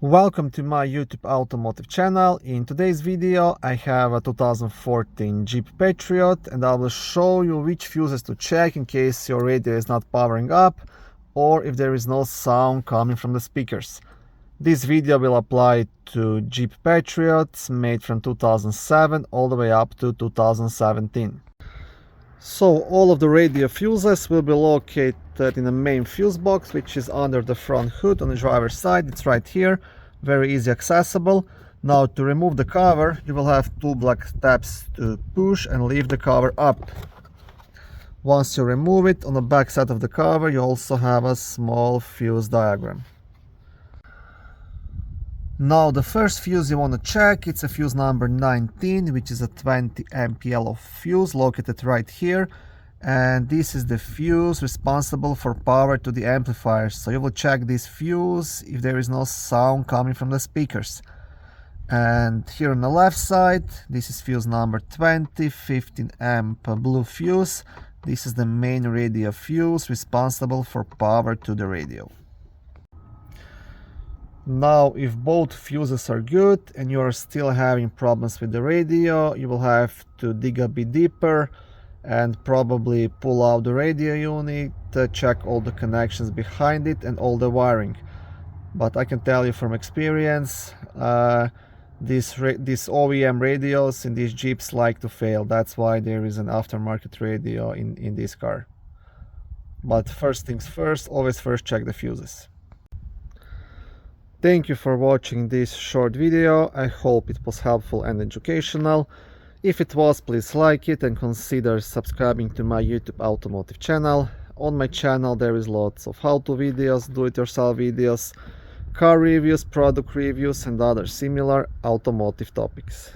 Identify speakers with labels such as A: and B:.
A: Welcome to my YouTube automotive channel. In today's video I have a 2014 Jeep Patriot and I will show you which fuses to check in case your radio is not powering up or if there is no sound coming from the speakers. This video will apply to Jeep Patriots made from 2007 all the way up to 2017. So all of the radio fuses will be located in the main fuse box, which is under the front hood on the driver's side. It's right here, very easy accessible. Now to remove the cover, you will have two black tabs to push and leave the cover up. Once you remove it, on the back side of the cover you also have a small fuse diagram. Now the first fuse you want to check, it's a fuse number 19, which is a 20 MPL of fuse located right here, and this is the fuse responsible for power to the amplifiers. So you will check this fuse if there is no sound coming from the speakers. And here on the left side, this is fuse number 20, 15 amp blue fuse. This is the main radio fuse responsible for power to the radio. Now, if both fuses are good and you are still having problems with the radio, you will have to dig a bit deeper and probably pull out the radio unit, check all the connections behind it and all the wiring. But I can tell you from experience, these OEM radios in these Jeeps like to fail. That's why there is an aftermarket radio in this car. But first things first, always first check the fuses. Thank you for watching this short video. I hope it was helpful and educational. If it was, please like it and consider subscribing to my YouTube automotive channel. On my channel there is lots of how-to videos, do-it-yourself videos, car reviews, product reviews and other similar automotive topics.